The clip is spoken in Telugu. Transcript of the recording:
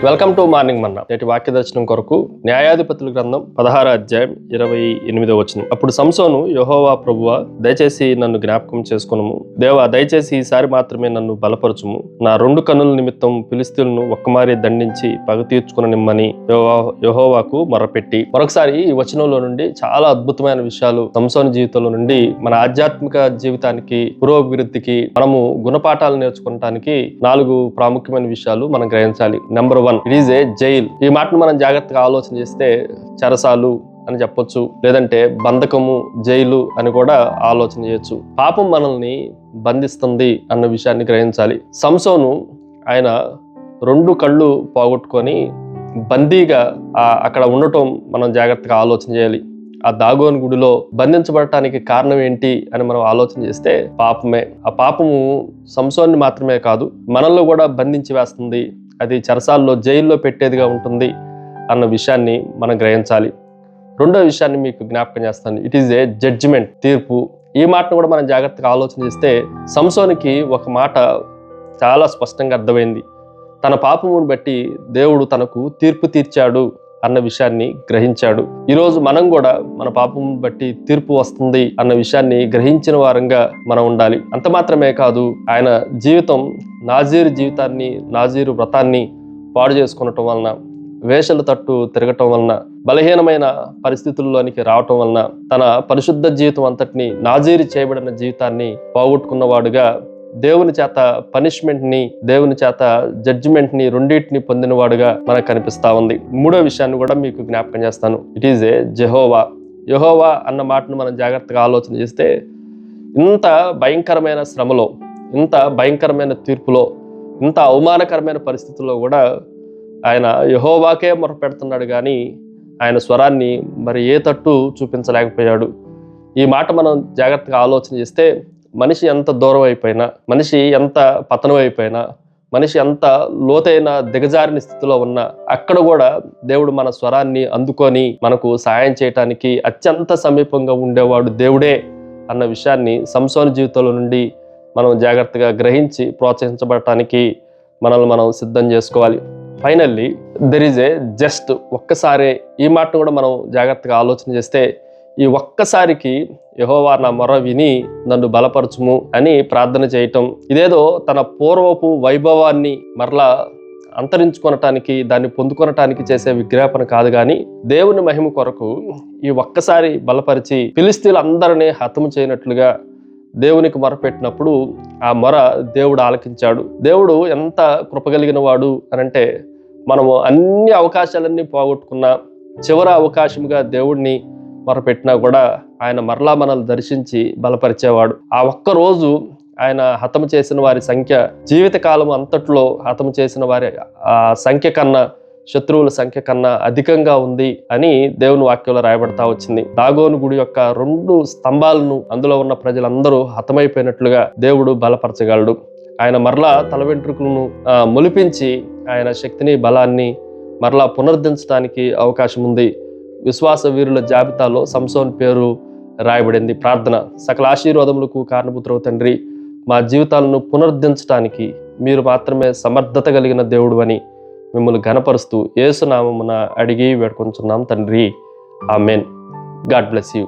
వెల్కమ్ టు మార్నింగ్ మన్నా. నేటి వాక్య దర్శనం కొరకు న్యాయాధిపతుల గ్రంథం 16వ అధ్యాయం 28వ వచనం. అప్పుడు సంసోను, యెహోవా ప్రభువా, దయచేసి నన్ను జ్ఞాపకం చేసుకొనుము. దేవా, దయచేసి ఈసారి మాత్రమే నన్ను బలపరచుము. నా 2 కన్నుల నిమిత్తం ఫిలిష్తీయులను ఒక్కమారి దండించి పగ తీర్చుకొననిమ్మని యెహోవాకు మొరపెట్టి. మరొకసారి ఈ వచనంలో నుండి చాలా అద్భుతమైన విషయాలు సంసోను జీవితంలో నుండి మన ఆధ్యాత్మిక జీవితానికి, పురోభివృద్ధికి, మనము గుణపాఠాలు నేర్చుకోవడానికి 4 ప్రాముఖ్యమైన విషయాలు మనం గ్రహించాలి. Number 1, it is A jail. ఈ మాటను మనం జాగ్రత్తగా ఆలోచన చేస్తే చెరసాలు అని చెప్పొచ్చు, లేదంటే బంధకము, జైలు అని కూడా ఆలోచన చేయొచ్చు. పాపం మనల్ని బంధిస్తుంది అన్న విషయాన్ని గ్రహించాలి. సంసోను ఆయన 2 కళ్ళు పోగొట్టుకొని బందీగా అక్కడ ఉండటం మనం జాగ్రత్తగా ఆలోచన చేయాలి. ఆ దాగోను గుడిలో బంధించబడటానికి కారణం ఏంటి అని మనం ఆలోచన చేస్తే పాపమే. ఆ పాపము సంసోన్ని మాత్రమే కాదు, మనల్ని కూడా బంధించి వేస్తుంది. అది చెరసాల్లో, జైల్లో పెట్టేదిగా ఉంటుంది అన్న విషయాన్ని మనం గ్రహించాలి. 2వ విషయాన్ని మీకు జ్ఞాపకం చేస్తాను. ఇట్ ఈజ్ ఏ జడ్జిమెంట్, తీర్పు. ఈ మాటను కూడా మనం జాగ్రత్తగా ఆలోచన చేస్తే సంసోనికి ఒక మాట చాలా స్పష్టంగా అర్థమైంది. తన పాపమును బట్టి దేవుడు తనకు తీర్పు తీర్చాడు అన్న విషయాన్ని గ్రహించాడు. ఈరోజు మనం కూడా మన పాపం బట్టి తీర్పు వస్తుంది అన్న విషయాన్ని గ్రహించిన వారంగా మనం ఉండాలి. అంత మాత్రమే కాదు, ఆయన జీవితం నాజీరు జీవితాన్ని, నాజీరు వ్రతాన్ని పాడు చేసుకునటం వలన, వేషల తట్టు తిరగటం వలన, బలహీనమైన పరిస్థితుల్లోనికి రావటం వలన తన పరిశుద్ధ జీవితం అంతటిని, నాజీరు చేయబడిన జీవితాన్ని పోగొట్టుకున్నవాడుగా, దేవుని చేత పనిష్మెంట్ ని, దేవుని చేత జడ్జిమెంట్ ని, రెండింటిని పొందినవాడుగా మనకు కనిపిస్తా ఉంది. 3వ విషయాన్ని కూడా మీకు జ్ఞాపకం చేస్తాను. It is a Jehovah. యెహోవా అన్న మాటను మనం జాగ్రత్తగా ఆలోచన చేస్తే, ఇంత భయంకరమైన శ్రమలో, ఇంత భయంకరమైన తీర్పులో, ఇంత అవమానకరమైన పరిస్థితుల్లో కూడా ఆయన యెహోవాకే మొరపెడుతున్నాడు కానీ ఆయన స్వరాన్ని మరి ఏ తట్టు చూపించలేకపోయాడు. ఈ మాట మనం జాగ్రత్తగా ఆలోచన చేస్తే, మనిషి ఎంత దూరం అయిపోయినా, మనిషి ఎంత పతనం అయిపోయినా, మనిషి ఎంత లోతైన దిగజారిన స్థితిలో ఉన్నా, అక్కడ కూడా దేవుడు మన స్వరాన్ని అందుకొని మనకు సహాయం చేయటానికి అత్యంత సమీపంగా ఉండేవాడు దేవుడే అన్న విషయాన్ని సంసోను జీవితంలో నుండి మనం జాగ్రత్తగా గ్రహించి ప్రోత్సహించబడటానికి మనల్ని మనం సిద్ధం చేసుకోవాలి. Finally there is a just. ఒక్కసారే ఈ మాటను కూడా మనం జాగ్రత్తగా ఆలోచన చేస్తే, ఈ ఒక్కసారికి యెహోవా నా మొర విని నన్ను బలపరచుము అని ప్రార్థన చేయటం, ఇదేదో తన పూర్వపు వైభవాన్ని మరలా అంతరించుకొనటానికి, దాన్ని పొందుకొనటానికి చేసే విజ్ఞాపన కాదు కానీ దేవుని మహిమ కొరకు ఈ ఒక్కసారి బలపరిచి ఫిలిష్తీయులందరినీ హతము చేయనట్లుగా దేవునికి మొరపెట్టినప్పుడు ఆ మొర దేవుడు ఆలకించాడు. దేవుడు ఎంత కృపగలిగిన వాడు అనంటే, మనము అన్ని అవకాశాలన్నీ పోగొట్టుకున్నా చివరి అవకాశంగా దేవుడిని మొరపెట్టినా కూడా ఆయన మరలా మనల్ని దర్శించి బలపరిచేవాడు. ఆ ఒక్క రోజు ఆయన హతము చేసిన వారి సంఖ్య జీవితకాలం అంతట్లో హతము చేసిన వారి సంఖ్య కన్నా, శత్రువుల సంఖ్య కన్నా అధికంగా ఉంది అని దేవుని వాక్యంలో రాయబడతా వచ్చింది. దాగోను గుడి యొక్క 2 స్తంభాలను, అందులో ఉన్న ప్రజలందరూ హతమైపోయినట్లుగా దేవుడు బలపరచగలడు. ఆయన మరలా తల వెంట్రుకలను మొలిపించి ఆయన శక్తిని, బలాన్ని మరలా పునరుద్ధరించడానికి అవకాశం ఉంది. విశ్వాస వీరుల జాబితాలో సంసోను పేరు రాయబడింది. ప్రార్థన. సకల ఆశీర్వాదములకు కారణపుత్రవు తండ్రి, మా జీవితాలను పునరుద్ధరించడానికి మీరు మాత్రమే సమర్థత కలిగిన దేవుడు అని మిమ్మల్ని ఘనపరుస్తూ యేసు నామమున అడిగి వేడుకొంచున్నాం తండ్రి. ఆమేన్. God bless you.